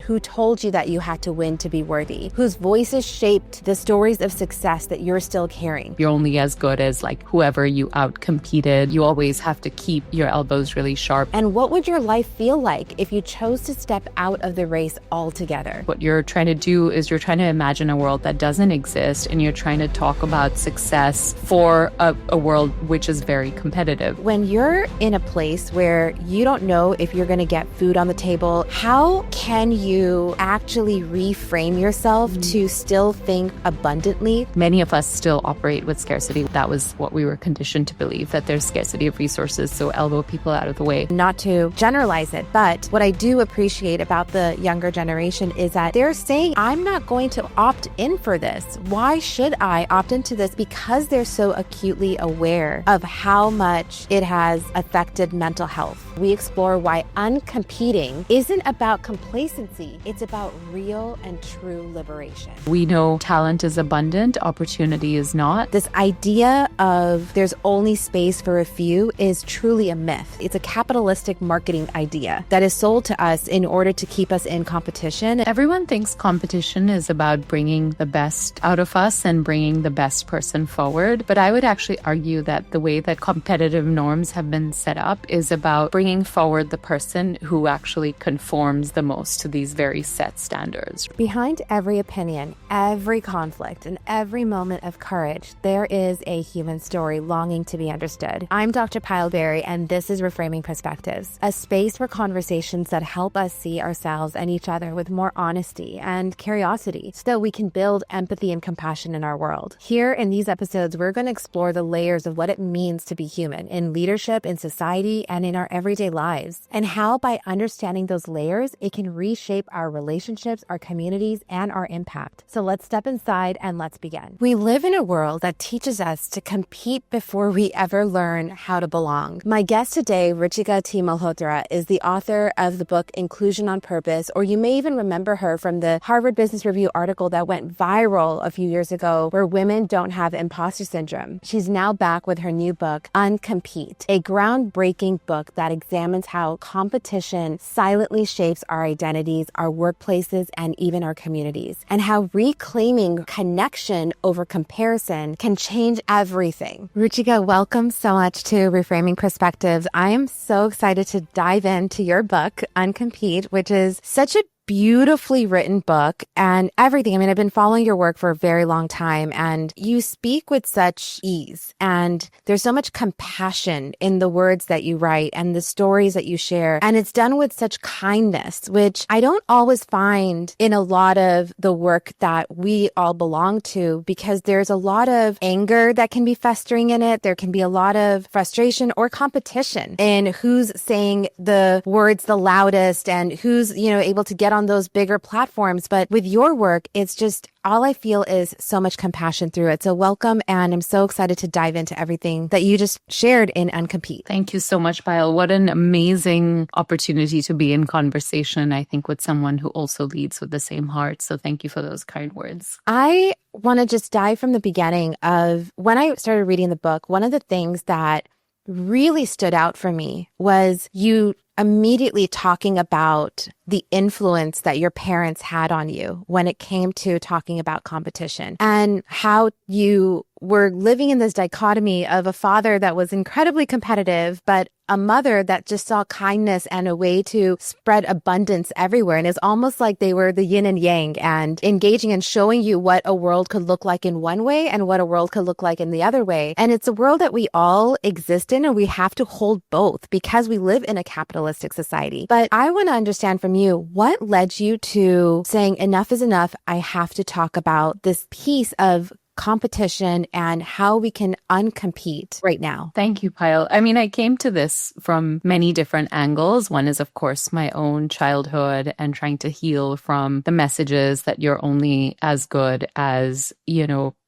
who told you that you had to win to be worthy, whose voices shaped the stories of success that you're still carrying. You're only as good as like whoever you out-competed. You always have to keep your elbows really sharp. And what would your life feel like if you chose to step out of the race altogether? What you're trying to do is you're trying to imagine a world that doesn't exist, and you're trying to talk about success for a world which is very competitive. When you're in a place where you don't know if you're going to get food on the table, how can you actually reframe yourself to still think abundantly? Many of us still operate with scarcity. That was what we were conditioned to believe, that there's scarcity of resources, so elbow people out of the way. Not to generalize it, but what I do appreciate about the younger generation is that they're saying, I'm not going to opt in for this. Why should I opt into this? Because they're so acutely aware of how much it has affected mental health. We explore why uncompeting isn't about complacency. It's about real and true liberation. We know talent is abundant, opportunity is not. This idea of there's only space for a few is truly a myth. It's a capitalistic marketing idea that is sold to us in order to keep us in competition. Everyone thinks competition is about bringing the best out of us and bringing the best person forward. But I would actually argue that the way that competitive norms have been set up is about bringing forward the person who actually conforms the most to these very set standards. Behind every opinion, every conflict, and every moment of courage, there is a human story longing to be understood. I'm Dr. Payal Beri, and this is Reframing Perspectives, a space for conversations that help us see ourselves and each other with more honesty and curiosity so that we can build empathy and compassion in our world. Here in these episodes, we're going to explore the layers of what it means to be human in leadership, in society, and in our everyday lives, and how by understanding those layers, it can reshape our relationships, our communities, and our impact. So let's step inside and let's begin. We live in a world that teaches us to compete before we ever learn how to belong. My guest today, Ruchika Malhotra, is the author of the book Inclusion on Purpose, or you may even remember her from the Harvard Business Review article that went viral a few years ago where women don't have imposter syndrome. She's now back with her new book, Uncompete, a groundbreaking book that examines how competition silently shapes our identities, our workplaces, and even our communities, and how reclaiming connection over comparison can change everything. Ruchika, welcome so much to Reframing Perspectives. I am so excited to dive into your book, Uncompete, which is such a beautifully written book and everything. I mean, I've been following your work for a very long time, and you speak with such ease, and there's so much compassion in the words that you write and the stories that you share. And it's done with such kindness, which I don't always find in a lot of the work that we all belong to, because there's a lot of anger that can be festering in it. There can be a lot of frustration or competition in who's saying the words the loudest and who's, able to get on those bigger platforms. But with your work, it's just all I feel is so much compassion through it. So welcome, and I'm so excited to dive into everything that you just shared in Uncompete. Thank you so much, Payal. What an amazing opportunity to be in conversation, I think, with someone who also leads with the same heart. So thank you for those kind words. I want to just dive from the beginning of when I started reading the book. One of the things that really stood out for me was you immediately talking about the influence that your parents had on you when it came to talking about competition, and how you were living in this dichotomy of a father that was incredibly competitive, but a mother that just saw kindness and a way to spread abundance everywhere. And it's almost like they were the yin and yang, and engaging and showing you what a world could look like in one way and what a world could look like in the other way. And it's a world that we all exist in, and we have to hold both because we live in a capitalistic society. But I want to understand from you, what led you to saying enough is enough? I have to talk about this piece of competition and how we can uncompete right now. Thank you, Payal. I mean, I came to this from many different angles. One is, of course, my own childhood and trying to heal from the messages that you're only as good as,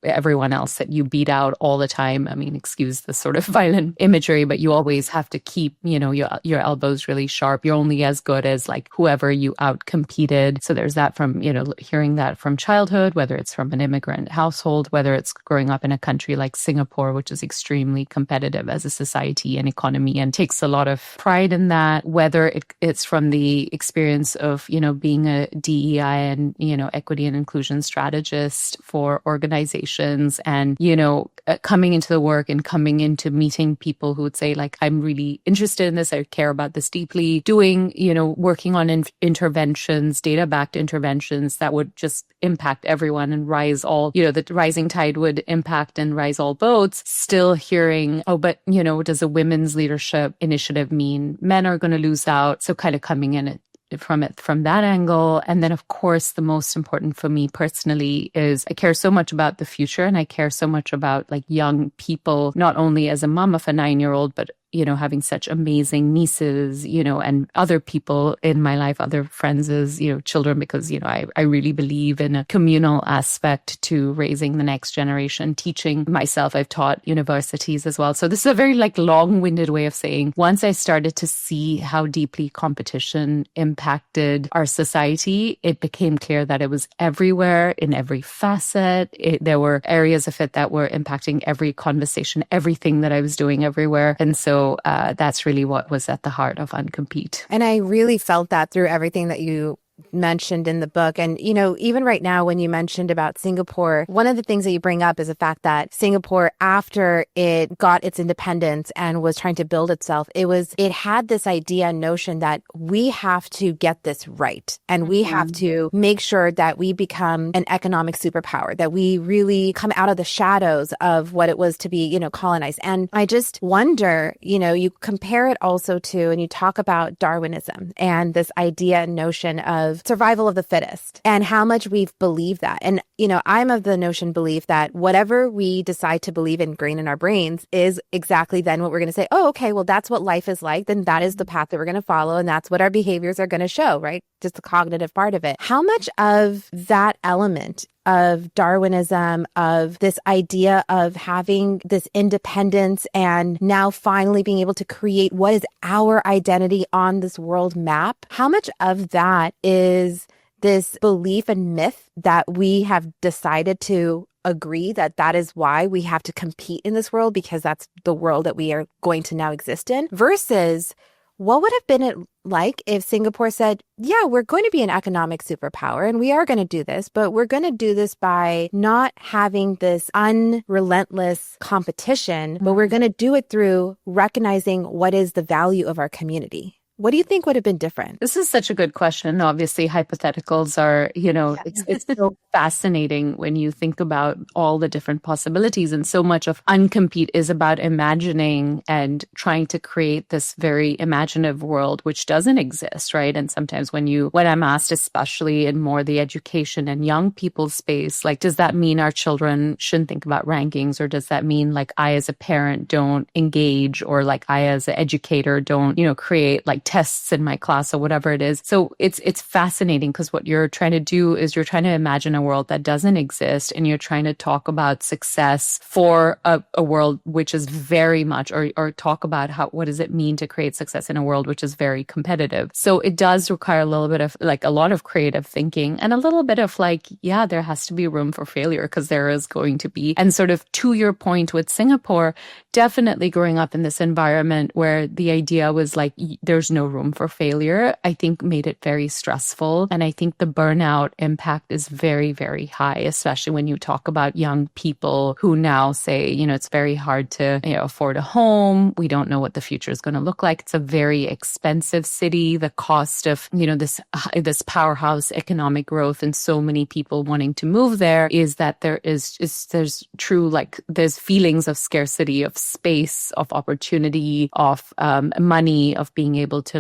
everyone else that you beat out all the time. I mean, excuse the sort of violent imagery, but you always have to keep, your elbows really sharp. You're only as good as like whoever you out competed. So there's that from, hearing that from childhood, whether it's from an immigrant household, whether it's growing up in a country like Singapore, which is extremely competitive as a society and economy and takes a lot of pride in that, whether it's from the experience of, being a DEI and, equity and inclusion strategist for organizations and, coming into the work and coming into meeting people who would say like, I'm really interested in this. I care about this deeply. Doing, working on interventions, data-backed interventions that would just impact everyone and rise all, the rising tide would impact and rise all boats. Still hearing, but, does a women's leadership initiative mean men are going to lose out? So kind of coming in from that angle. And then, of course, the most important for me personally is I care so much about the future and I care so much about like young people, not only as a mom of a 9-year-old, but having such amazing nieces, and other people in my life, other friends as, children, because, I really believe in a communal aspect to raising the next generation, teaching myself. I've taught universities as well. So this is a very like long-winded way of saying, once I started to see how deeply competition impacted our society, it became clear that it was everywhere in every facet. There were areas of it that were impacting every conversation, everything that I was doing everywhere. And so that's really what was at the heart of Uncompete. And I really felt that through everything that you mentioned in the book. And, even right now, when you mentioned about Singapore, one of the things that you bring up is the fact that Singapore, after it got its independence and was trying to build itself, it had this idea and notion that we have to get this right. And we have to make sure that we become an economic superpower, that we really come out of the shadows of what it was to be, colonized. And I just wonder, you compare it also to, and you talk about Darwinism and this idea and notion of survival of the fittest and how much we've believed that. And, I'm of the belief that whatever we decide to believe in ingrained in our brains is exactly then what we're going to say, oh, okay, well, that's what life is like. Then that is the path that we're going to follow. And that's what our behaviors are going to show, right? Just the cognitive part of it. How much of that element of Darwinism, of this idea of having this independence and now finally being able to create what is our identity on this world map, how much of that is this belief and myth that we have decided to agree that that is why we have to compete in this world because that's the world that we are going to now exist in, versus what would have been it like if Singapore said, yeah, we're going to be an economic superpower and we are going to do this, but we're going to do this by not having this unrelentless competition, but we're going to do it through recognizing what is the value of our community. What do you think would have been different? This is such a good question. Obviously, hypotheticals are, it's so fascinating when you think about all the different possibilities. And so much of Uncompete is about imagining and trying to create this very imaginative world, which doesn't exist, right? And sometimes when I'm asked, especially in more the education and young people space, like, does that mean our children shouldn't think about rankings? Or does that mean like I as a parent don't engage, or like I as an educator don't, create like tests in my class or whatever it is. So it's fascinating because what you're trying to do is you're trying to imagine a world that doesn't exist, and you're trying to talk about success for a world which is very much, or talk about what does it mean to create success in a world which is very competitive. So it does require a little bit of like a lot of creative thinking and a little bit of like, yeah, there has to be room for failure because there is going to be. And sort of to your point with Singapore, definitely growing up in this environment where the idea was like, there's no room for failure, I think made it very stressful. And I think the burnout impact is very, very high, especially when you talk about young people who now say, it's very hard to afford a home. We don't know what the future is going to look like. It's a very expensive city. The cost of, this powerhouse economic growth and so many people wanting to move there is that there's true, like there's feelings of scarcity, of space, of opportunity, of money, of being able to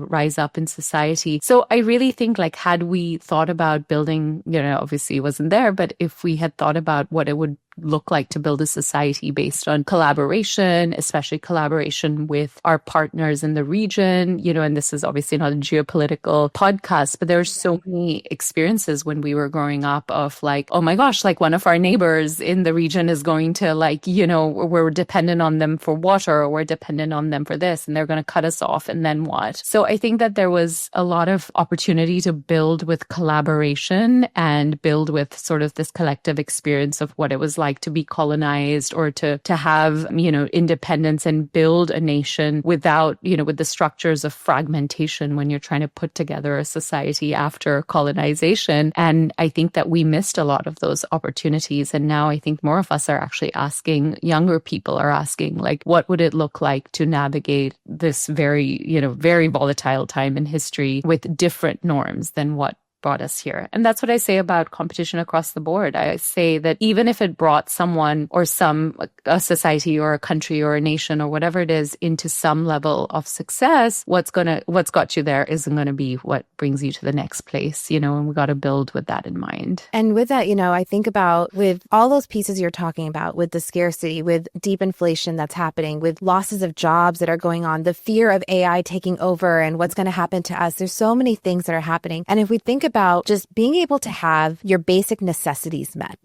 rise up in society. So I really think had we thought about building, obviously it wasn't there, but if we had thought about what it would look like to build a society based on collaboration, especially collaboration with our partners in the region, and this is obviously not a geopolitical podcast, but there's so many experiences when we were growing up of like, oh my gosh, like one of our neighbors in the region is going to like, we're dependent on them for water, or we're dependent on them for this, and they're going to cut us off, and then what? So I think that there was a lot of opportunity to build with collaboration and build with sort of this collective experience of what it was like to be colonized, or to have, independence and build a nation without, with the structures of fragmentation when you're trying to put together a society after colonization. And I think that we missed a lot of those opportunities. And now I think more of us are actually asking, younger people are asking, like, what would it look like to navigate this very, very volatile time in history with different norms than what brought us here. And that's what I say about competition across the board. I say that even if it brought someone or a society or a country or a nation or whatever it is into some level of success, what's got you there isn't going to be what brings you to the next place, and we got to build with that in mind. And with that, I think about with all those pieces you're talking about, with the scarcity, with deep inflation that's happening, with losses of jobs that are going on, the fear of AI taking over and what's going to happen to us. There's so many things that are happening. And if we think about just being able to have your basic necessities met.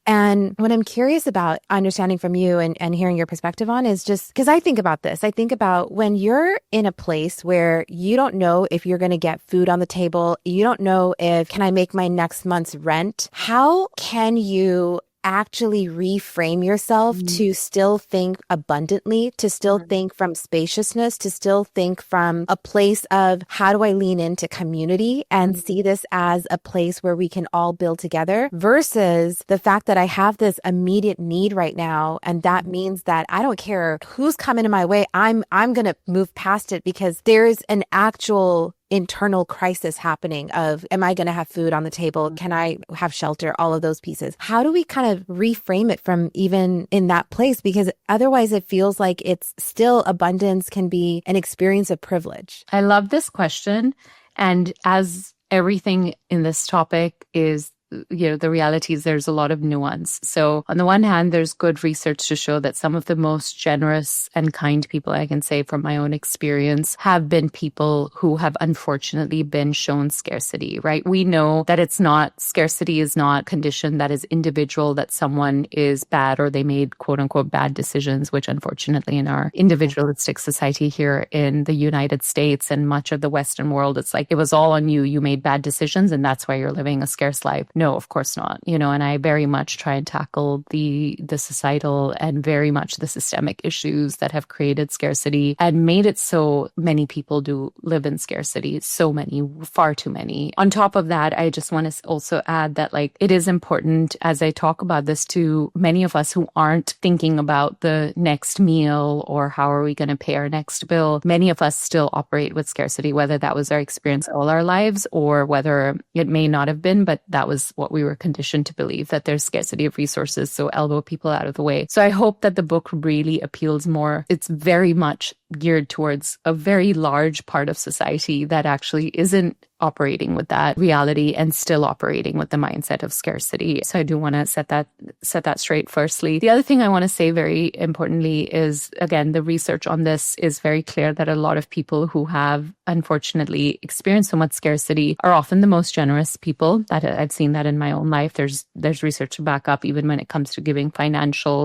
And what I'm curious about understanding from you and hearing your perspective on is just because I think about this. I think about when you're in a place where you don't know if you're going to get food on the table, you don't know if can I make my next month's rent, how can you actually reframe yourself to still think abundantly, to still think from spaciousness, to still think from a place of how do I lean into community and see this as a place where we can all build together, versus the fact that I have this immediate need right now. And that means that I don't care who's coming in my way. I'm going to move past it because there's an actual internal crisis happening of, am I going to have food on the table? Can I have shelter? All of those pieces. How do we kind of reframe it from even in that place? Because otherwise it feels like it's still abundance can be an experience of privilege. I love this question. And as everything in this topic is, the reality is there's a lot of nuance. So on the one hand, there's good research to show that some of the most generous and kind people, I can say from my own experience, have been people who have unfortunately been shown scarcity, right? We know that scarcity is not condition that is individual, that someone is bad or they made quote unquote bad decisions, which unfortunately in our individualistic society here in the United States and much of the Western world, it's like it was all on you. You made bad decisions and that's why you're living a scarce life. No, of course not. And I very much try and tackle the societal and very much the systemic issues that have created scarcity and made it so many people do live in scarcity. So many, far too many. On top of that, I just want to also add that it is important as I talk about this to many of us who aren't thinking about the next meal or how are we going to pay our next bill. Many of us still operate with scarcity, whether that was our experience all our lives or whether it may not have been, but that was what we were conditioned to believe, that there's scarcity of resources, so elbow people out of the way. So I hope that the book really appeals more. It's very much geared towards a very large part of society that actually isn't operating with that reality and still operating with the mindset of scarcity. So I do want to set that straight firstly. The other thing I want to say very importantly is, again, the research on this is very clear that a lot of people who have unfortunately experienced so much scarcity are often the most generous people. That I've seen that in my own life. There's research to back up even when it comes to giving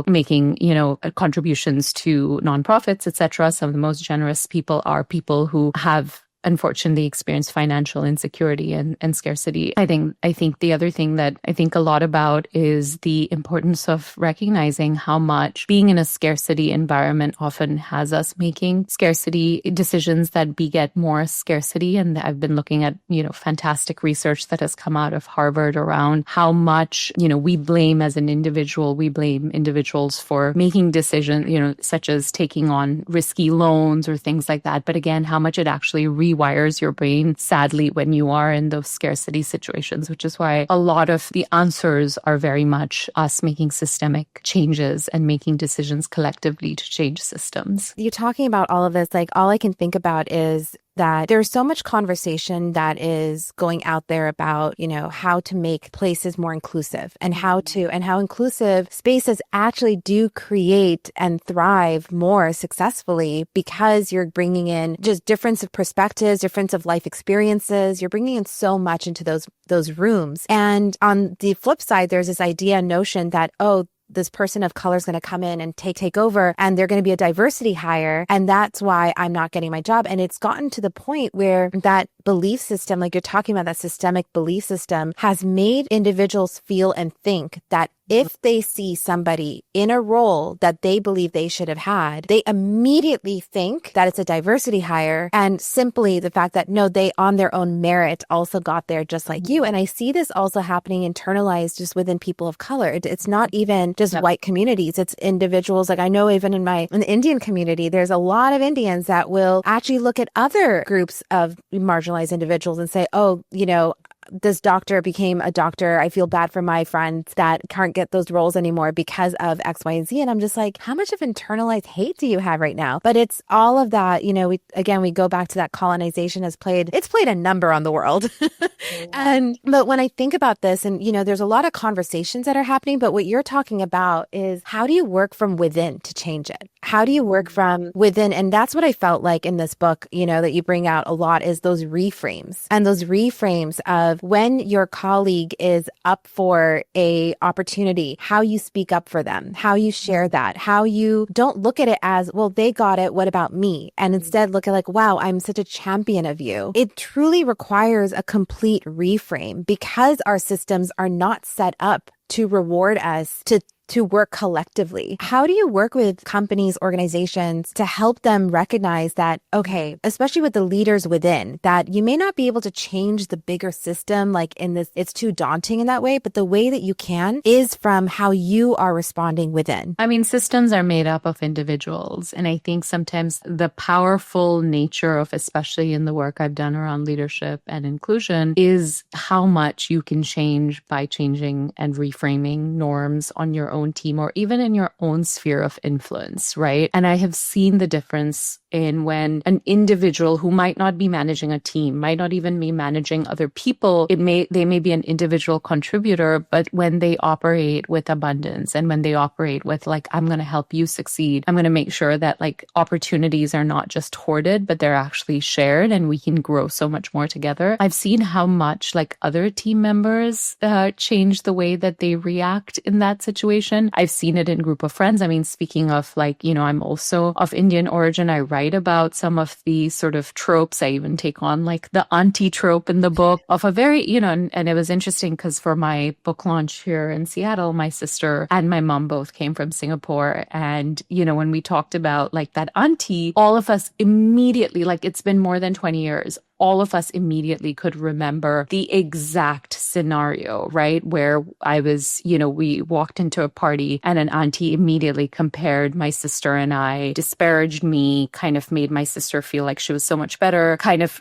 making contributions to nonprofits, etc. Some of the most generous people are people who have unfortunately experience financial insecurity and scarcity. I think the other thing that I think a lot about is the importance of recognizing how much being in a scarcity environment often has us making scarcity decisions that beget more scarcity. And I've been looking at, fantastic research that has come out of Harvard around how much, we blame as an individual, we blame individuals for making decisions, such as taking on risky loans or things like that. But again, how much it actually rewires your brain, sadly, when you are in those scarcity situations, which is why a lot of the answers are very much us making systemic changes and making decisions collectively to change systems. You're talking about all of this, all I can think about is that there's so much conversation that is going out there about, how to make places more inclusive and how inclusive spaces actually do create and thrive more successfully because you're bringing in just difference of perspectives, difference of life experiences. You're bringing in so much into those rooms. And on the flip side, there's this notion that, this person of color is going to come in and take over, and they're going to be a diversity hire. And that's why I'm not getting my job. And it's gotten to the point where that belief system, like you're talking about, that systemic belief system has made individuals feel and think that if they see somebody in a role that they believe they should have had, they immediately think that it's a diversity hire, and simply the fact that no, they on their own merit also got there just like you. And I see this also happening internalized just within people of color. It's not even just white communities. It's individuals. Like I know even in the Indian community, there's a lot of Indians that will actually look at other groups of marginalized individuals and say, this doctor became a doctor. I feel bad for my friends that can't get those roles anymore because of X, Y, and Z. And I'm just like, how much of internalized hate do you have right now? But it's all of that, we go back to that colonization it's played a number on the world. But when I think about this and, there's a lot of conversations that are happening, but what you're talking about is how do you work from within to change it? How do you work from within? And that's what I felt like in this book, that you bring out a lot is those reframes, and those reframes of when your colleague is up for a opportunity, how you speak up for them, how you share that, how you don't look at it as, well, they got it, what about me? And instead look at like, wow, I'm such a champion of you. It truly requires a complete reframe because our systems are not set up to reward us to work collectively. How do you work with companies, organizations to help them recognize that, okay, especially with the leaders within, that you may not be able to change the bigger system, like in this, it's too daunting in that way, but the way that you can is from how you are responding within. I mean, systems are made up of individuals. And I think sometimes the powerful nature of, especially in the work I've done around leadership and inclusion, is how much you can change by changing and reframing norms on your own team or even in your own sphere of influence, right? And I have seen the difference in when an individual who might not be managing a team, might not even be managing other people, they may be an individual contributor, but when they operate with abundance and when they operate with like, I'm going to help you succeed, I'm going to make sure that like opportunities are not just hoarded, but they're actually shared and we can grow so much more together. I've seen how much like other team members change the way that they react in that situation. I've seen it in group of friends. I mean, speaking of like, I'm also of Indian origin. I write about some of the sort of tropes. I even take on like the auntie trope in the book of a very, and it was interesting because for my book launch here in Seattle, my sister and my mom both came from Singapore. And, when we talked about like that auntie, all of us immediately, like it's been more than 20 years, all of us immediately could remember the exact scenario, right? Where I was, we walked into a party and an auntie immediately compared my sister and I, disparaged me, kind of made my sister feel like she was so much better, kind of,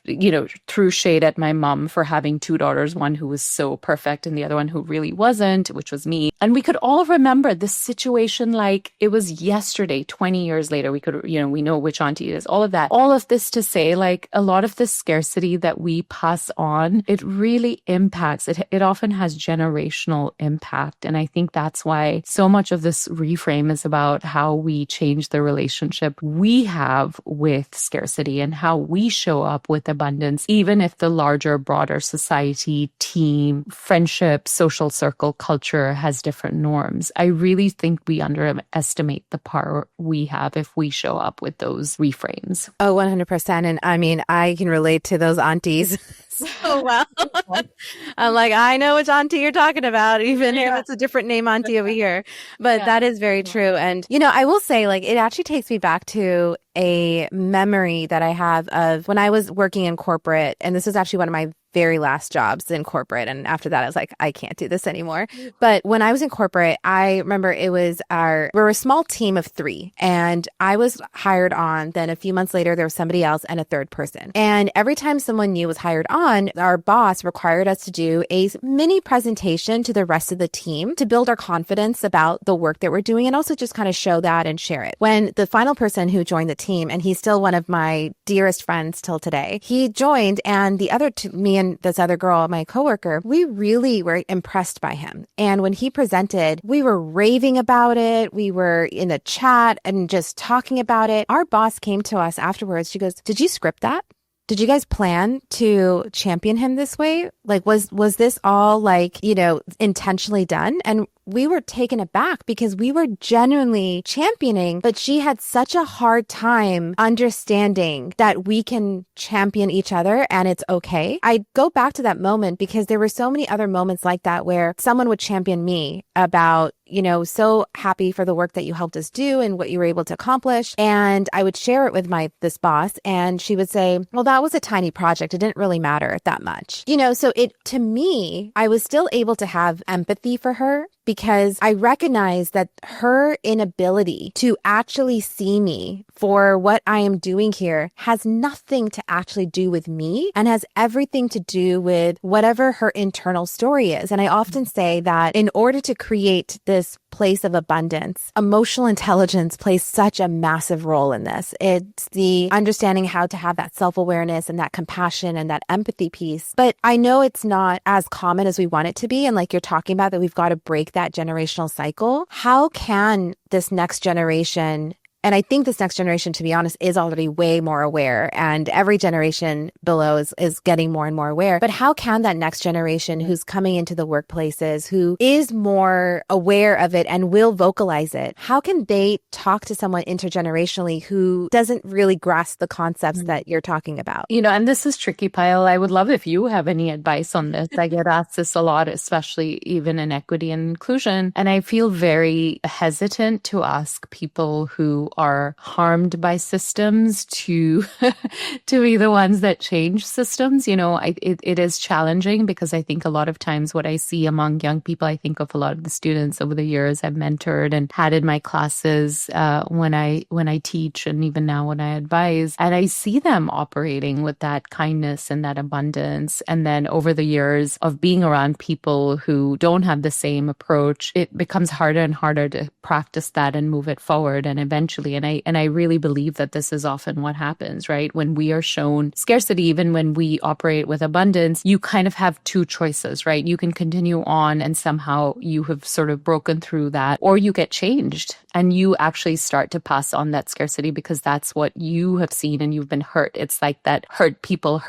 threw shade at my mom for having two daughters, one who was so perfect and the other one who really wasn't, which was me. And we could all remember this situation like it was yesterday, 20 years later. We could, we know which auntie it is, all of that. All of this to say like a lot of this scarcity that we pass on, it really impacts, it often has generational impact. And I think that's why so much of this reframe is about how we change the relationship we have with scarcity and how we show up with abundance, even if the larger, broader society, team, friendship, social circle, culture has different norms. I really think we underestimate the power we have if we show up with those reframes. Oh, 100%. And I mean, I can relate to those aunties so well. I'm like, I know which auntie you're talking about, even if it's a different name auntie over here. But that is very true. And, I will say like, it actually takes me back to a memory that I have of when I was working in corporate. And this was actually one of my very last jobs in corporate. And after that, I was like, I can't do this anymore. But when I was in corporate, I remember we were a small team of 3, and I was hired on. Then a few months later, there was somebody else and a third person. And every time someone new was hired on, our boss required us to do a mini presentation to the rest of the team to build our confidence about the work that we're doing, and also just kind of show that and share it. When the final person who joined the team, and he's still one of my dearest friends till today, he joined, and me and this other girl, my coworker, we really were impressed by him. And when he presented, we were raving about it. We were in the chat and just talking about it. Our boss came to us afterwards. She goes, "Did you script that? Did you guys plan to champion him this way? Like, was this all like, intentionally done?" And we were taken aback because we were genuinely championing, but she had such a hard time understanding that we can champion each other and it's okay. I go back to that moment because there were so many other moments like that where someone would champion me about, so happy for the work that you helped us do and what you were able to accomplish. And I would share it with this boss, and she would say, "Well, that was a tiny project. It didn't really matter that much." So to me, I was still able to have empathy for her because I recognized that her inability to actually see me for what I am doing here has nothing to actually do with me and has everything to do with whatever her internal story is. And I often say that in order to create this place of abundance, emotional intelligence plays such a massive role in this. It's the understanding how to have that self-awareness and that compassion and that empathy piece. But I know it's not as common as we want it to be. And like you're talking about, that we've got to break that generational cycle. How can this next generation, and I think this next generation, to be honest, is already way more aware, and every generation below is getting more and more aware. But how can that next generation who's coming into the workplaces, who is more aware of it and will vocalize it, how can they talk to someone intergenerationally who doesn't really grasp the concepts that you're talking about? And this is tricky, Payal. I would love if you have any advice on this. I get asked this a lot, especially even in equity and inclusion. And I feel very hesitant to ask people who are harmed by systems to be the ones that change systems. It is challenging because I think a lot of times what I see among young people, I think of a lot of the students over the years I've mentored and had in my classes when I teach, and even now when I advise, and I see them operating with that kindness and that abundance. And then over the years of being around people who don't have the same approach, it becomes harder and harder to practice that and move it forward. And eventually, and I really believe that this is often what happens, right? When we are shown scarcity, even when we operate with abundance, you kind of have 2 choices, right? You can continue on and somehow you have sort of broken through that, or you get changed and you actually start to pass on that scarcity because that's what you have seen and you've been hurt. It's like that hurt people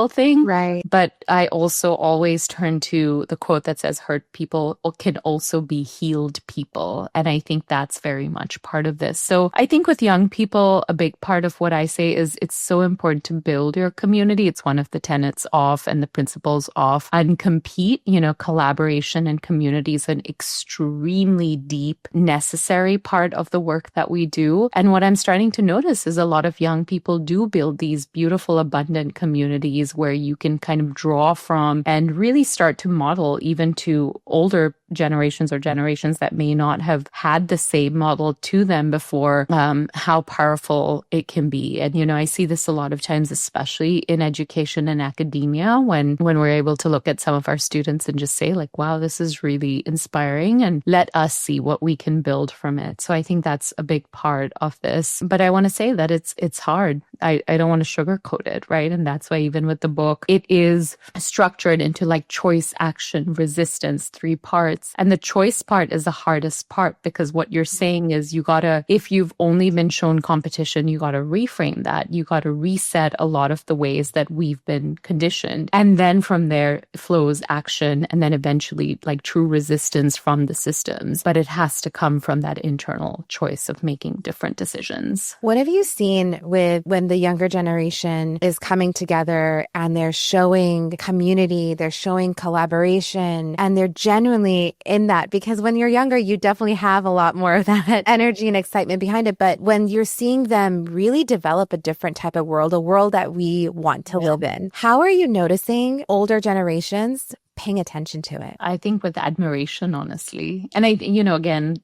thing. Right. But I also always turn to the quote that says hurt people can also be healed people. And I think that's very much part of this. So I think with young people, a big part of what I say is it's so important to build your community. It's one of the tenets of and the principles of Uncompete. Collaboration and community is an extremely deep, necessary part of the work that we do. And what I'm starting to notice is a lot of young people do build these beautiful, abundant communities where you can kind of draw from and really start to model even to older generations or generations that may not have had the same model to them before, how powerful it can be. And, I see this a lot of times, especially in education and academia, when we're able to look at some of our students and just say like, wow, this is really inspiring and let us see what we can build from it. So I think that's a big part of this. But I want to say that it's hard. I don't want to sugarcoat it, right? And that's why even with the book, it is structured into like choice, action, resistance, 3 parts. And the choice part is the hardest part because what you're saying is if you've only been shown competition, you got to reframe that. You got to reset a lot of the ways that we've been conditioned. And then from there flows action and then eventually like true resistance from the systems. But it has to come from that internal choice of making different decisions. What have you seen with when the younger generation is coming together and they're showing community, they're showing collaboration, and they're genuinely me in that, because when you're younger, you definitely have a lot more of that energy and excitement behind it. But when you're seeing them really develop a different type of world, a world that we want to live in, how are you noticing older generations paying attention to it? I think with admiration, honestly. And again,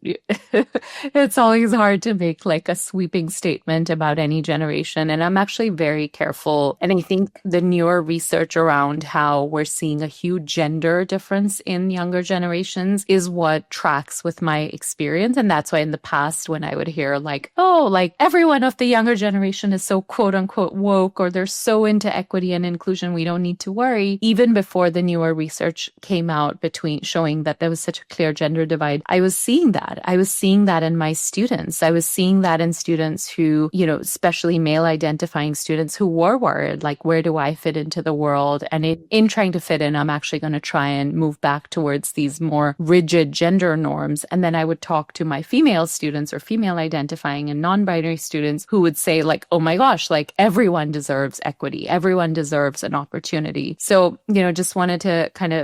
it's always hard to make like a sweeping statement about any generation. And I'm actually very careful. And I think the newer research around how we're seeing a huge gender difference in younger generations is what tracks with my experience. And that's why in the past, when I would hear like, oh, like everyone of the younger generation is so quote unquote woke, or they're so into equity and inclusion, we don't need to worry. Even before the newer research came out between showing that there was such a clear gender divide, I was seeing that. I was seeing that in my students. I was seeing that in students who, especially male identifying students who were worried, like, where do I fit into the world? And in trying to fit in, I'm actually going to try and move back towards these more rigid gender norms. And then I would talk to my female students or female identifying and non-binary students who would say like, oh my gosh, like everyone deserves equity. Everyone deserves an opportunity. So, just wanted to kind of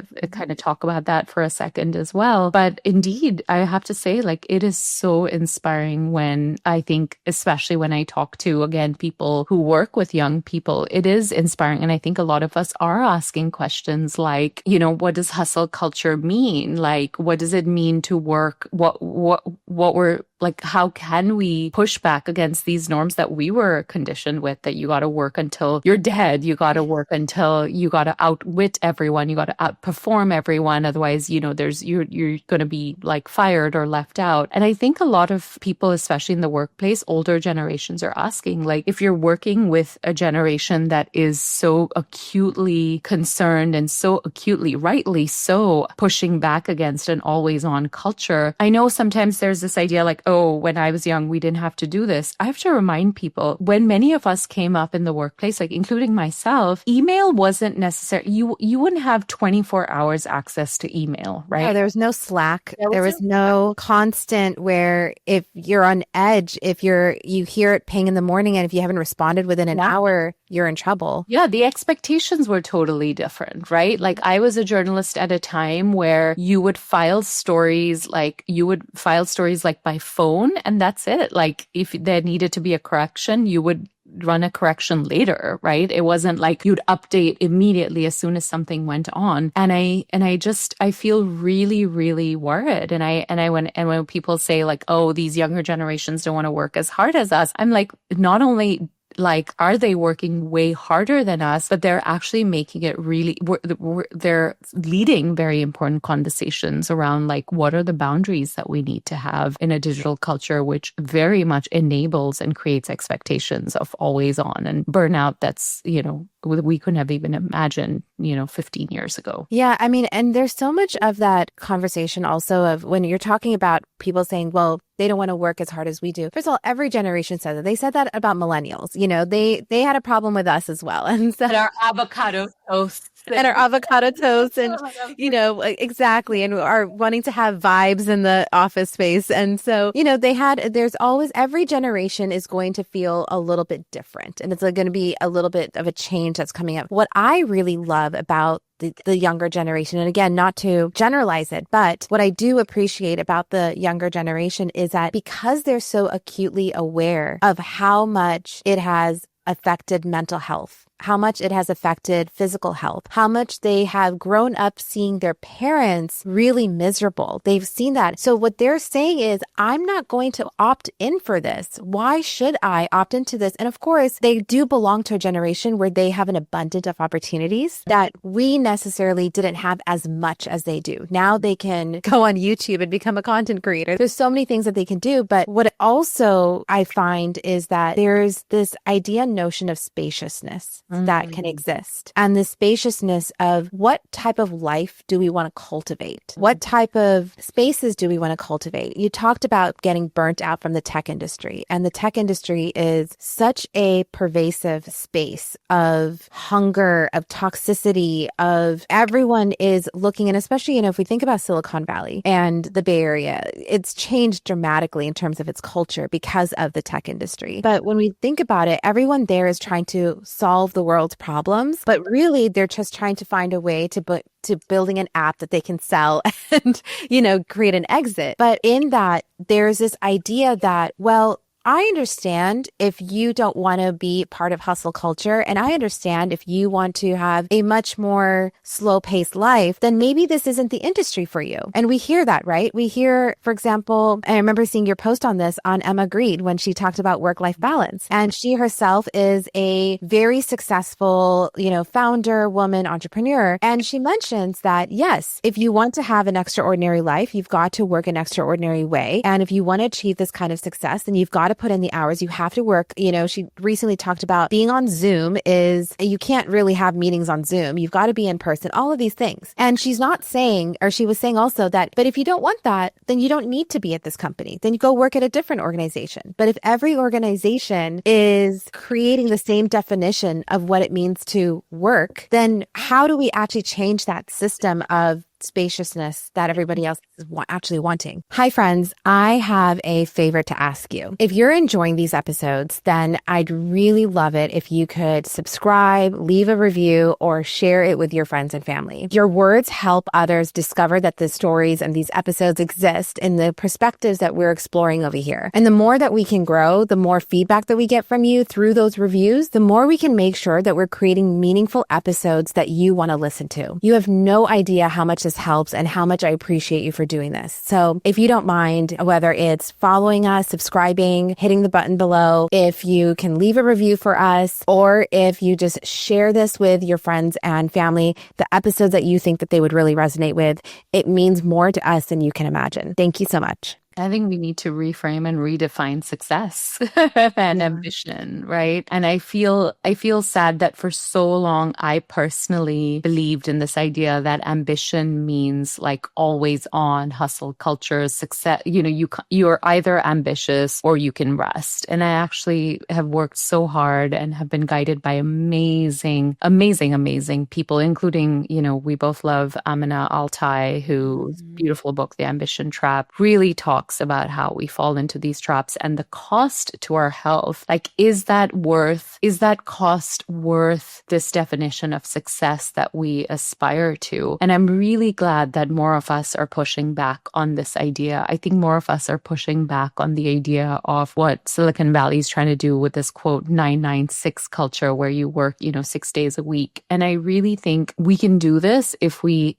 talk about that for a second as well. But indeed, I have to say, like, it is so inspiring when I think, especially when I talk to, again, people who work with young people, it is inspiring. And I think a lot of us are asking questions like, what does hustle culture mean? Like, what does it mean to work? What we're like, how can we push back against these norms that we were conditioned with, that you got to work until you're dead, you got to work until you got to outwit everyone, you got to outperform everyone, otherwise you're going to be like fired or left out. And I think a lot of people, especially in the workplace, older generations are asking, like, if you're working with a generation that is so acutely concerned and so acutely, rightly so, pushing back against an always on culture. I know sometimes there's this idea like, oh, when I was young, we didn't have to do this. I have to remind people, when many of us came up in the workplace, like including myself, email wasn't necessary. You wouldn't have 24 hours access to email, right? No, there was no Slack. There was no constant where if you're on edge, if you hear it ping in the morning and if you haven't responded within an hour, you're in trouble. Yeah, the expectations were totally different, right? Like, I was a journalist at a time where you would file stories like by phone, and that's it. Like, if there needed to be a correction, you would run a correction later, right? It wasn't like you'd update immediately as soon as something went on. And I feel really, really worried. And when people say like, oh, these younger generations don't want to work as hard as us, I'm like, not only like, are they working way harder than us, but they're actually making it really, they're leading very important conversations around like, what are the boundaries that we need to have in a digital culture, which very much enables and creates expectations of always on and burnout that's, we couldn't have even imagined, 15 years ago. Yeah. I mean, and there's so much of that conversation also of when you're talking about people saying, well, they don't want to work as hard as we do. First of all, every generation says it. They said that about millennials. They had a problem with us as well. And so, and our avocado toast. And exactly. And are wanting to have vibes in the office space. And so, there's always, every generation is going to feel a little bit different. And it's going to be a little bit of a change that's coming up. What I really love about the younger generation, and again, not to generalize it, but what I do appreciate about the younger generation is that because they're so acutely aware of how much it has affected mental health, how much it has affected physical health, how much they have grown up seeing their parents really miserable. They've seen that. So what they're saying is, I'm not going to opt in for this. Why should I opt into this? And of course, they do belong to a generation where they have an abundance of opportunities that we necessarily didn't have as much as they do. Now they can go on YouTube and become a content creator. There's so many things that they can do. But what also I find is that there's this idea notion of spaciousness that can exist. And the spaciousness of what type of life do we want to cultivate? What type of spaces do we want to cultivate? You talked about getting burnt out from the tech industry. And the tech industry is such a pervasive space of hunger, of toxicity, of everyone is looking, and especially, if we think about Silicon Valley and the Bay Area, it's changed dramatically in terms of its culture because of the tech industry. But when we think about it, everyone there is trying to solve the the world's problems, but really they're just trying to find a way to building an app that they can sell and, create an exit. But in that, there's this idea that, well, I understand if you don't want to be part of hustle culture, and I understand if you want to have a much more slow-paced life, then maybe this isn't the industry for you. And we hear that, right? We hear, for example, I remember seeing your post on this on Emma Grede when she talked about work-life balance. And she herself is a very successful, founder, woman, entrepreneur. And she mentions that, yes, if you want to have an extraordinary life, you've got to work an extraordinary way. And if you want to achieve this kind of success, then you've got to put in the hours. You have to work. She recently talked about being on Zoom is you can't really have meetings on Zoom. You've got to be in person, all of these things. And she's not saying, or she was saying also that, but if you don't want that, then you don't need to be at this company. Then you go work at a different organization. But if every organization is creating the same definition of what it means to work, then how do we actually change that system of spaciousness that everybody else is actually wanting? Hi, friends. I have a favor to ask you. If you're enjoying these episodes, then I'd really love it if you could subscribe, leave a review, or share it with your friends and family. Your words help others discover that the stories and these episodes exist in the perspectives that we're exploring over here. And the more that we can grow, the more feedback that we get from you through those reviews, the more we can make sure that we're creating meaningful episodes that you want to listen to. You have no idea how much this helps and how much I appreciate you for doing this. So if you don't mind, whether it's following us, subscribing, hitting the button below, if you can leave a review for us, or if you just share this with your friends and family, the episodes that you think that they would really resonate with, it means more to us than you can imagine. Thank you so much. I think we need to reframe and redefine success and ambition, right? And I feel sad that for so long I personally believed in this idea that ambition means like always on hustle culture, success. You're either ambitious or you can rest. And I actually have worked so hard and have been guided by amazing people, including, we both love Amina Altai, whose beautiful book, The Ambition Trap, really talks about how we fall into these traps and the cost to our health. Like, is that cost worth this definition of success that we aspire to? And I'm really glad that more of us are pushing back on this idea. I think more of us are pushing back on the idea of what Silicon Valley is trying to do with this quote 996 culture where you work, 6 days a week. And I really think we can do this if we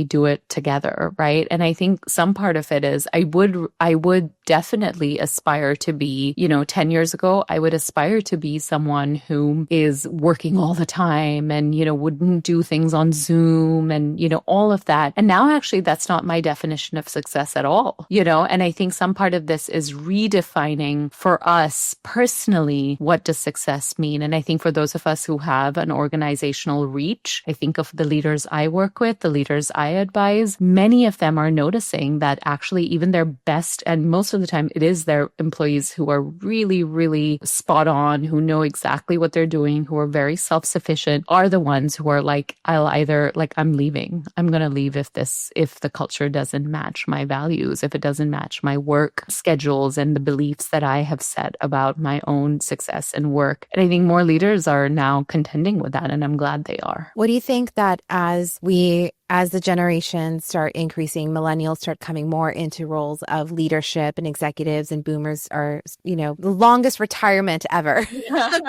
do it together, right? And I think some part of it is I would definitely aspire to be, 10 years ago, I would aspire to be someone who is working all the time and, wouldn't do things on Zoom and, all of that. And now actually that's not my definition of success at all, and I think some part of this is redefining for us personally, what does success mean? And I think for those of us who have an organizational reach, I think of the leaders I work with, the leaders I advise, many of them are noticing that actually even their best, and most of the time it is their employees who are really, really spot on, who know exactly what they're doing, who are very self-sufficient, are the ones who are like, I'm leaving. I'm going to leave if the culture doesn't match my values, if it doesn't match my work schedules and the beliefs that I have set about my own success and work. And I think more leaders are now contending with that, and I'm glad they are. What do you think that as the generations start increasing, millennials start coming more into roles of leadership and executives, and boomers are, the longest retirement ever,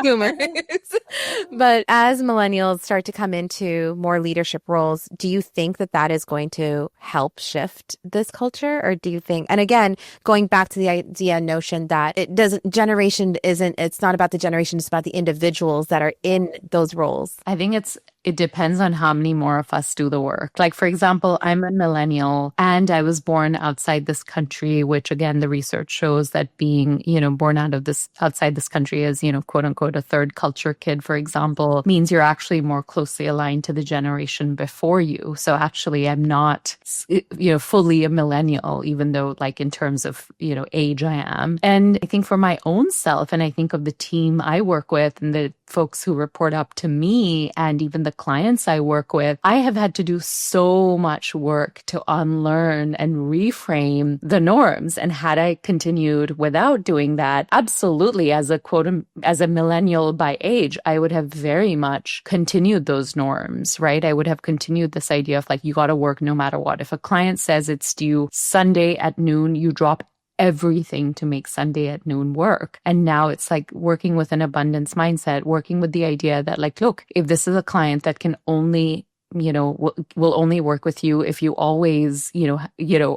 boomers. But as millennials start to come into more leadership roles, do you think that is going to help shift this culture? Or do you think, and again, going back to the notion that it's not about the generation, it's about the individuals that are in those roles? I think it depends on how many more of us do the work. Like, for example, I'm a millennial and I was born outside this country, which again, the research shows that being, born outside this country as, quote unquote, a third culture kid, for example, means you're actually more closely aligned to the generation before you. So actually, I'm not, fully a millennial, even though like in terms of, age I am. And I think for my own self, and I think of the team I work with and the folks who report up to me and even the the clients I work with, I have had to do so much work to unlearn and reframe the norms. And had I continued without doing that, absolutely, as a millennial by age, I would have very much continued those norms, right? I would have continued this idea of like, you got to work no matter what. If a client says it's due Sunday at noon, you drop everything to make Sunday at noon work. And now it's like working with an abundance mindset, working with the idea that like, look, if this is a client that can only will only work with you if you always,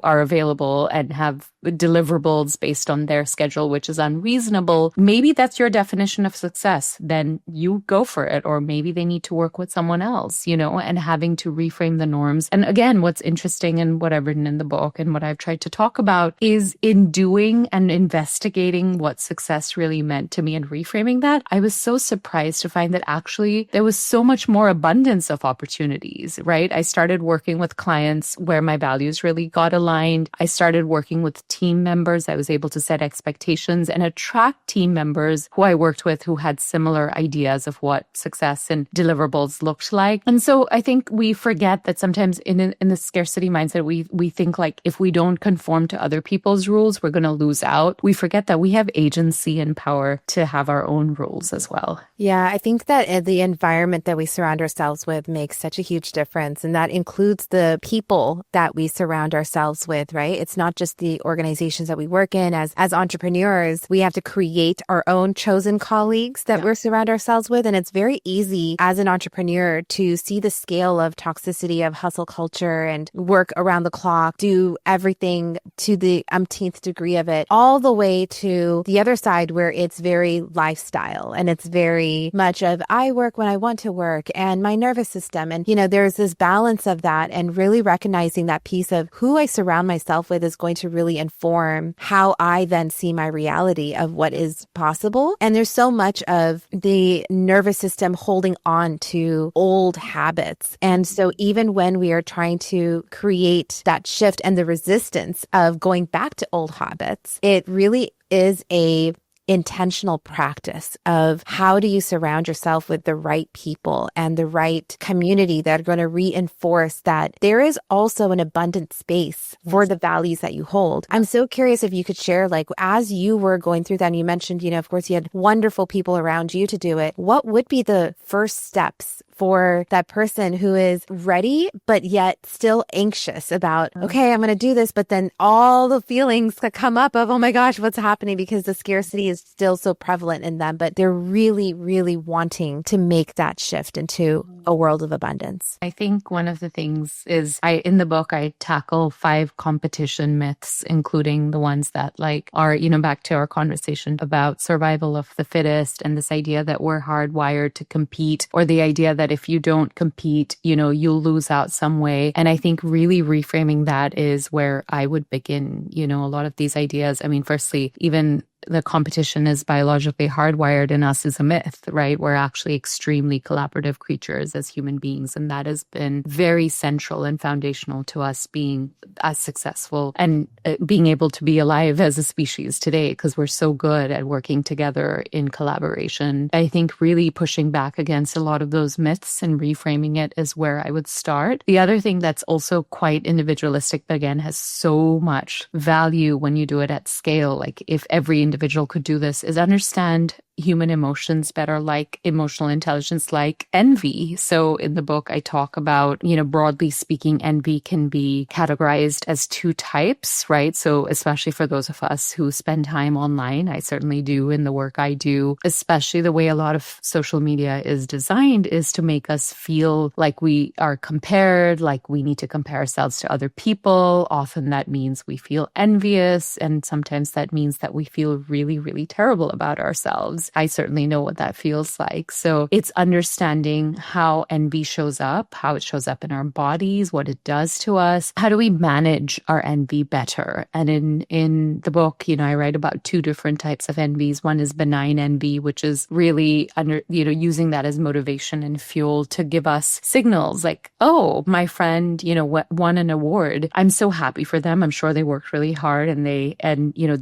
are available and have deliverables based on their schedule, which is unreasonable. Maybe that's your definition of success. Then you go for it. Or maybe they need to work with someone else, and having to reframe the norms. And again, what's interesting and what I've written in the book and what I've tried to talk about is in doing and investigating what success really meant to me and reframing that, I was so surprised to find that actually there was so much more abundance of opportunity. Right? I started working with clients where my values really got aligned. I started working with team members. I was able to set expectations and attract team members who I worked with who had similar ideas of what success and deliverables looked like. And so I think we forget that sometimes in the scarcity mindset, we think like if we don't conform to other people's rules, we're going to lose out. We forget that we have agency and power to have our own rules as well. Yeah, I think that the environment that we surround ourselves with makes such a huge difference. And that includes the people that we surround ourselves with, right? It's not just the organizations that we work in. As entrepreneurs, we have to create our own chosen colleagues that we surround ourselves with. And it's very easy as an entrepreneur to see the scale of toxicity of hustle culture and work around the clock, do everything to the umpteenth degree of it, all the way to the other side where it's very lifestyle and it's very much of I work when I want to work and my nervous system. And, there's this balance of that and really recognizing that piece of who I surround myself with is going to really inform how I then see my reality of what is possible. And there's so much of the nervous system holding on to old habits. And so even when we are trying to create that shift and the resistance of going back to old habits, it really is a intentional practice of how do you surround yourself with the right people and the right community that are going to reinforce that there is also an abundant space for the values that you hold. I'm so curious if you could share, like, as you were going through that, and you mentioned, of course, you had wonderful people around you to do it. What would be the first steps for that person who is ready, but yet still anxious about, okay, I'm going to do this, but then all the feelings that come up of, oh my gosh, what's happening? Because the scarcity is still so prevalent in them, but they're really, really wanting to make that shift into a world of abundance. I think one of the things is in the book, I tackle 5 competition myths, including the ones that are, back to our conversation about survival of the fittest and this idea that we're hardwired to compete, or the idea that if you don't compete, you'll lose out some way. And I think really reframing that is where I would begin, a lot of these ideas. I mean, firstly, even the competition is biologically hardwired in us is a myth, right? We're actually extremely collaborative creatures as human beings. And that has been very central and foundational to us being as successful and being able to be alive as a species today, because we're so good at working together in collaboration. I think really pushing back against a lot of those myths and reframing it is where I would start. The other thing that's also quite individualistic, but again, has so much value when you do it at scale, like if every individual could do this, is understand human emotions better, like emotional intelligence, like envy. So in the book, I talk about, broadly speaking, envy can be categorized as 2 types, right? So especially for those of us who spend time online, I certainly do in the work I do, especially the way a lot of social media is designed is to make us feel like we are compared, like we need to compare ourselves to other people. Often that means we feel envious, and sometimes that means that we feel really, really terrible about ourselves. I certainly know what that feels like. So it's understanding how envy shows up, how it shows up in our bodies, what it does to us. How do we manage our envy better? And in the book, I write about 2 different types of envies. One is benign envy, which is really using that as motivation and fuel to give us signals like, oh, my friend, won an award. I'm so happy for them. I'm sure they worked really hard and they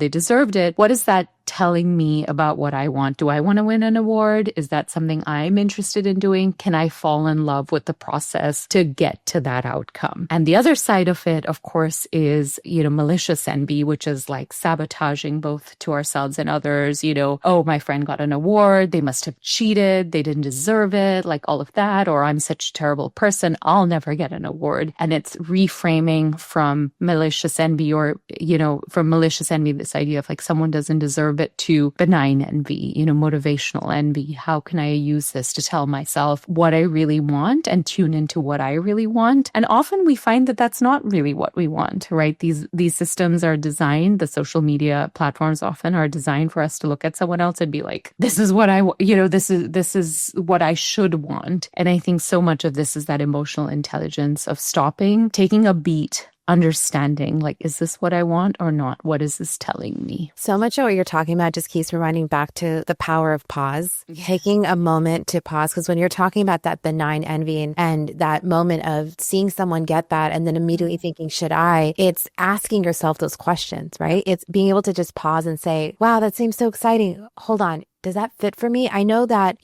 deserved it. What does that telling me about what I want? Do I want to win an award? Is that something I'm interested in doing? Can I fall in love with the process to get to that outcome? And the other side of it, of course, is, malicious envy, which is like sabotaging both to ourselves and others. Oh, my friend got an award. They must have cheated. They didn't deserve it, like all of that. Or I'm such a terrible person. I'll never get an award. And it's reframing from malicious envy from malicious envy, this idea of like someone doesn't deserve it, to benign envy, motivational envy. How can I use this to tell myself what I really want and tune into what I really want? And often we find that that's not really what we want, right? These systems are designed, the social media platforms often are designed for us to look at someone else and be like, this is what this is what I should want. And I think so much of this is that emotional intelligence of stopping, taking a beat, understanding, like, is this what I want or not? What is this telling me? So much of what you're talking about just keeps reminding back to the power of pause, taking a moment to pause. Because when you're talking about that benign envy and that moment of seeing someone get that and then immediately thinking, should I? It's asking yourself those questions, right? It's being able to just pause and say, wow, that seems so exciting. Hold on. Does that fit for me? I know that,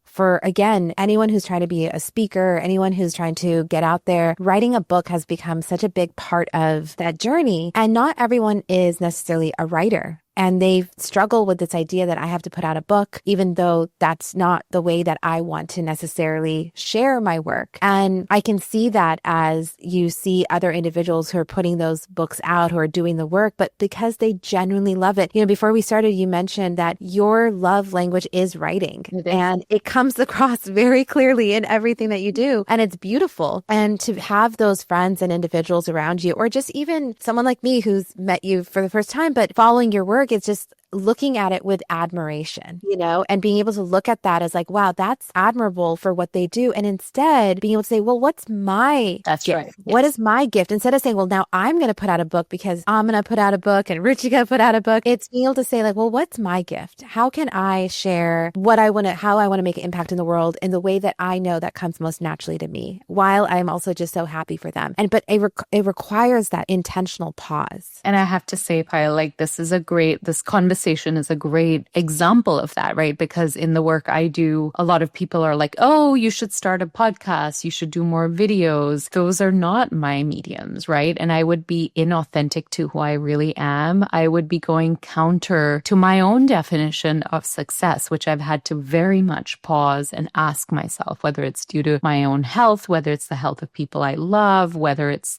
for, again, anyone who's trying to be a speaker, anyone who's trying to get out there, writing a book has become such a big part of that journey. And not everyone is necessarily a writer. And they struggle with this idea that I have to put out a book, even though that's not the way that I want to necessarily share my work. And I can see that as you see other individuals who are putting those books out, who are doing the work, but because they genuinely love it. Before we started, you mentioned that your love language is writing, and it comes across very clearly in everything that you do. And it's beautiful. And to have those friends and individuals around you, or just even someone like me who's met you for the first time, but following your work, it's just looking at it with admiration, and being able to look at that as like, wow, that's admirable for what they do. And instead being able to say, well, what's my gift? Right. Yes. What is my gift? Instead of saying, well, now I'm going to put out a book because I'm going to put out a book and Ruchika put out a book. It's being able to say like, well, what's my gift? How can I share how I want to make an impact in the world in the way that I know that comes most naturally to me, while I'm also just so happy for them. But it requires that intentional pause. And I have to say, Payal, like this conversation is a great example of that, right? Because in the work I do, a lot of people are like, oh, you should start a podcast, you should do more videos. Those are not my mediums, right? And I would be inauthentic to who I really am. I would be going counter to my own definition of success, which I've had to very much pause and ask myself, whether it's due to my own health, whether it's the health of people I love, whether it's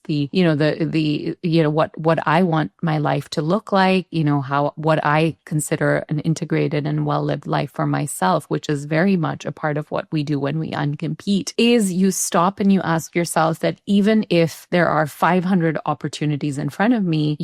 what I want my life to look like, what I consider an integrated and well-lived life for myself, which is very much a part of what we do when we uncompete, is you stop and you ask yourself that even if there are 500 opportunities in front of me,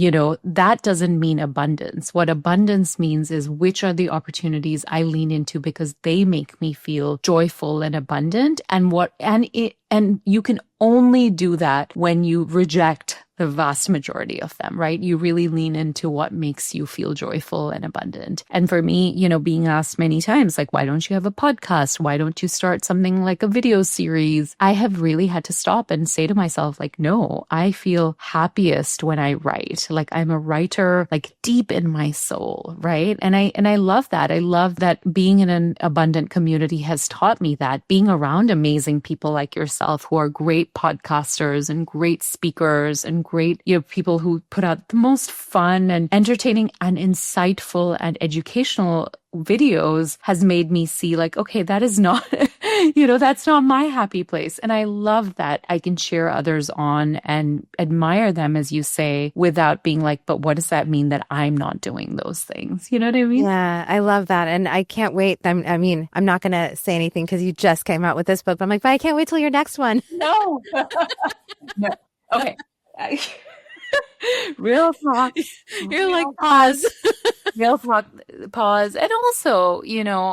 that doesn't mean abundance. What abundance means is which are the opportunities I lean into because they make me feel joyful and abundant, and you can only do that when you reject the vast majority of them, right? You really lean into what makes you feel joyful and abundant. And for me, being asked many times, like, why don't you have a podcast? Why don't you start something like a video series? I have really had to stop and say to myself, like, no, I feel happiest when I write. Like, I'm a writer, like deep in my soul, right? And I love that. I love that being in an abundant community has taught me that. Being around amazing people like yourself who are great podcasters and great speakers and great, people who put out the most fun and entertaining and insightful and educational videos has made me see like, okay, that is not, that's not my happy place. And I love that I can cheer others on and admire them, as you say, without being like, but what does that mean that I'm not doing those things? You know what I mean? Yeah, I love that. And I can't wait. I'm not going to say anything because you just came out with this book, but I'm like, but I can't wait till your next one. No. No. Okay. Real talk. You're like, pause. Real talk, pause. And also,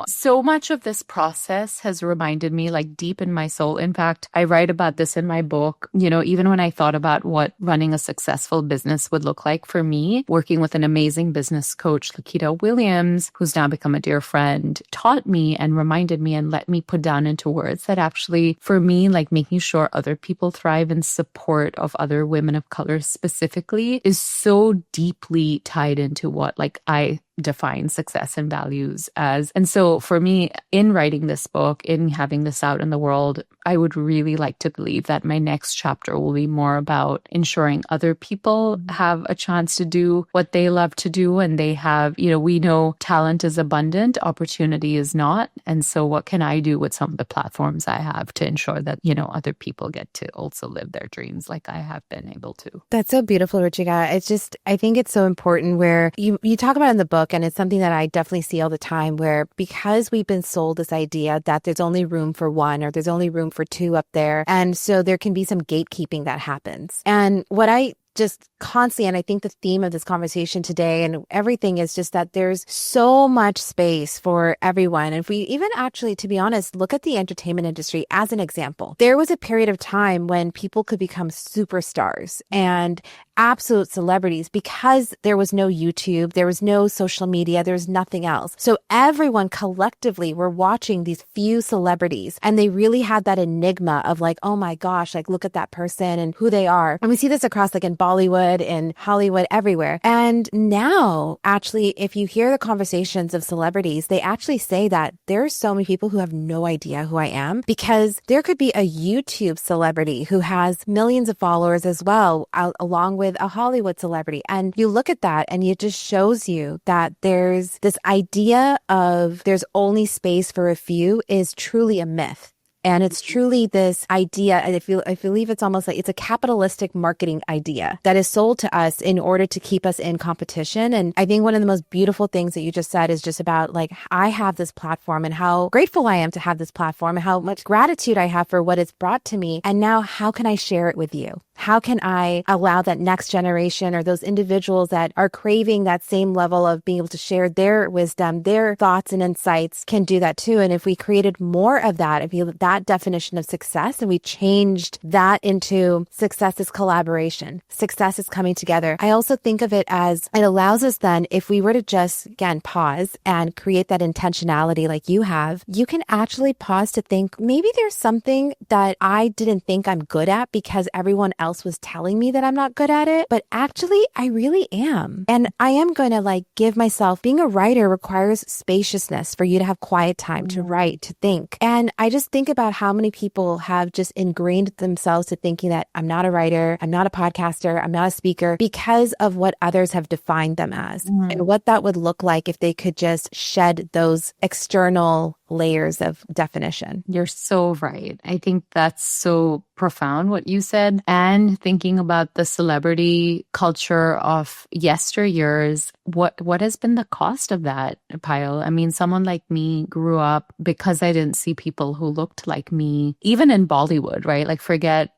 so much of this process has reminded me, like, deep in my soul. In fact, I write about this in my book. Even when I thought about what running a successful business would look like for me, working with an amazing business coach, Lakita Williams, who's now become a dear friend, taught me and reminded me and let me put down into words that actually, for me, like making sure other people thrive in support of other women of color specifically is so deeply tied into what, like, I define success and values as. And so for me, in writing this book, in having this out in the world, I would really like to believe that my next chapter will be more about ensuring other people have a chance to do what they love to do. And they have, we know talent is abundant, opportunity is not. And so what can I do with some of the platforms I have to ensure that, other people get to also live their dreams like I have been able to? That's so beautiful, Ruchika. I think it's so important where you talk about in the book, and it's something that I definitely see all the time, where because we've been sold this idea that there's only room for one or there's only room for two up there. And so there can be some gatekeeping that happens. And what I just constantly, and I think the theme of this conversation today and everything is just that there's so much space for everyone. And if we even actually, to be honest, look at the entertainment industry as an example, there was a period of time when people could become superstars and absolute celebrities because there was no YouTube, there was no social media, there was nothing else. So everyone collectively were watching these few celebrities, and they really had that enigma of like, oh my gosh, like look at that person and who they are. And we see this across like in Bollywood, in Hollywood, everywhere. And now, actually, if you hear the conversations of celebrities, they actually say that there are so many people who have no idea who I am, because there could be a YouTube celebrity who has millions of followers as well, along with a Hollywood celebrity. And you look at that and it just shows you that there's this idea of there's only space for a few is truly a myth. And it's truly this idea, I believe it's almost like it's a capitalistic marketing idea that is sold to us in order to keep us in competition. And I think one of the most beautiful things that you just said is just about like, I have this platform and how grateful I am to have this platform and how much gratitude I have for what it's brought to me. And now how can I share it with you? How can I allow that next generation or those individuals that are craving that same level of being able to share their wisdom, their thoughts and insights can do that too? And if we created more of that, that definition of success and we changed that into success is collaboration, success is coming together. I also think of it as it allows us then, if we were to just, again, pause and create that intentionality like you have, you can actually pause to think maybe there's something that I didn't think I'm good at because everyone else was telling me that I'm not good at it, but actually I really am. And I am going to give myself, being a writer requires spaciousness for you to have quiet time to write, to think. And I just think about how many people have just ingrained themselves to thinking that I'm not a writer, I'm not a podcaster, I'm not a speaker because of what others have defined them as and what that would look like if they could just shed those external layers of definition. You're so right. I think that's so profound what you said. And thinking about the celebrity culture of yesteryears, what has been the cost of that, Payal? I mean, someone like me grew up because I didn't see people who looked like me, even in Bollywood, right? Like forget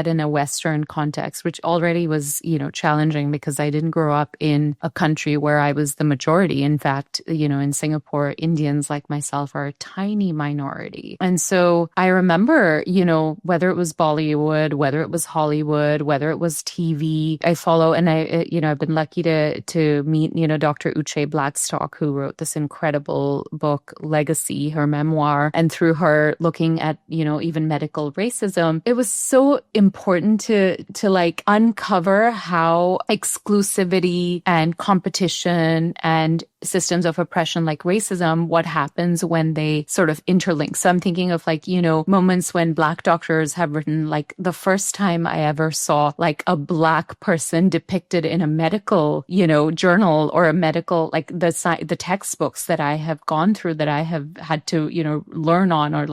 in a Western context, which already was, challenging because I didn't grow up in a country where I was the majority. In fact, in Singapore, Indians like myself are a tiny minority. And so I remember, whether it was Bollywood, whether it was Hollywood, whether it was TV, I follow, and I've been lucky to meet, Dr. Uche Blackstock, who wrote this incredible book, Legacy, her memoir. And through her looking at, even medical racism, it was so important to uncover how exclusivity and competition and systems of oppression like racism, what happens when they sort of interlink. So I'm thinking of moments when Black doctors have written the first time I ever saw a Black person depicted in a medical, journal or a medical, the textbooks that I have gone through that I have had to, learn on or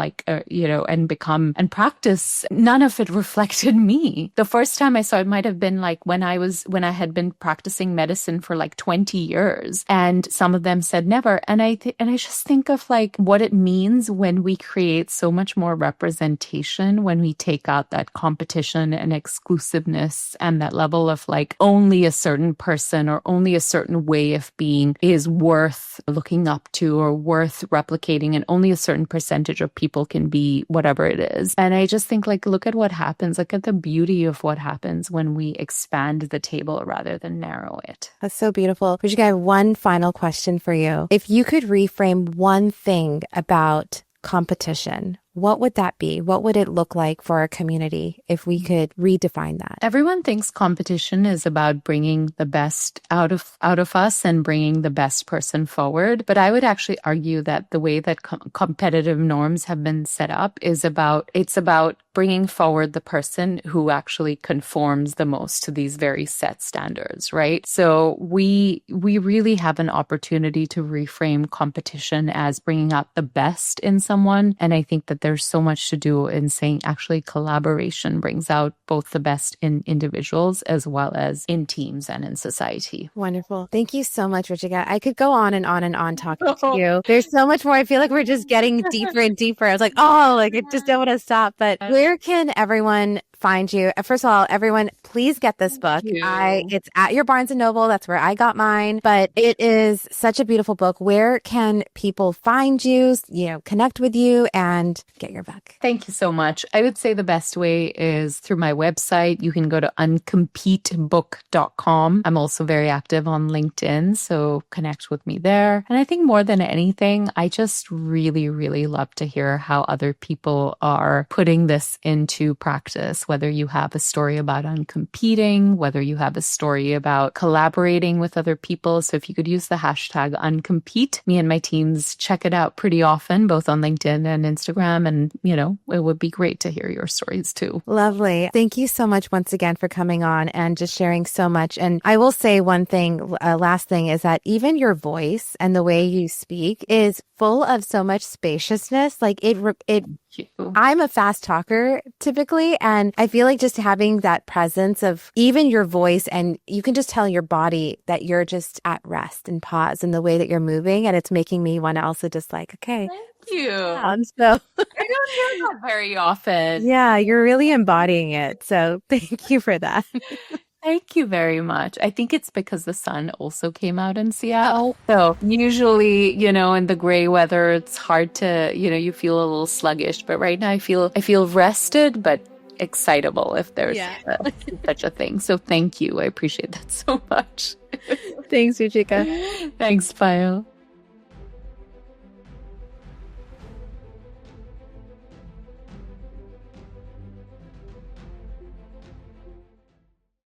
and become and practice, none of it reflected me. The first time I saw it might have been when I had been practicing medicine for 20 years and some of them said never. And I just think of what it means when we create so much more representation, when we take out that competition and exclusiveness and that level of only a certain person or only a certain way of being is worth looking up to or worth replicating, and only a certain percentage of people can be whatever it is. And I just think look at what happens, look at the beauty of what happens when we expand the table rather than narrow it. That's so beautiful. Ruchika, I have one final question for you. If you could reframe one thing about competition, what would that be? What would it look like for our community if we could redefine that? Everyone thinks competition is about bringing the best out of us and bringing the best person forward. But I would actually argue that the way that competitive norms have been set up is it's about bringing forward the person who actually conforms the most to these very set standards, right? So we really have an opportunity to reframe competition as bringing out the best in someone. And I think that there's so much to do in saying actually collaboration brings out both the best in individuals as well as in teams and in society. Wonderful. Thank you so much, Ruchika. I could go on and on and on talking to you. There's so much more. I feel like we're just getting deeper and deeper. I was like, I just don't want to stop. But where can everyone find you? First of all, everyone, please get this book. It's at your Barnes & Noble. That's where I got mine. But it is such a beautiful book. Where can people find you, connect with you and get your book? Thank you so much. I would say the best way is through my website. You can go to uncompetebook.com. I'm also very active on LinkedIn, so connect with me there. And I think more than anything, I just really, really love to hear how other people are putting this into practice, whether you have a story about uncompeting, whether you have a story about collaborating with other people. So if you could use the hashtag uncompete, me and my teams check it out pretty often, both on LinkedIn and Instagram. And, it would be great to hear your stories too. Lovely. Thank you so much once again for coming on and just sharing so much. And I will say one thing, last thing is that even your voice and the way you speak is full of so much spaciousness. I'm a fast talker typically, and I feel like just having that presence of even your voice, and you can just tell your body that you're just at rest and pause in the way that you're moving, and it's making me want to also just okay. Thank you. So I don't hear that very often. Yeah, you're really embodying it. So thank you for that. Thank you very much. I think it's because the sun also came out in Seattle. So usually, in the gray weather, it's hard to, you feel a little sluggish. But right now I feel rested, but excitable, if there's such a thing. So thank you. I appreciate that so much. Thanks, Ruchika. Thanks, Payal.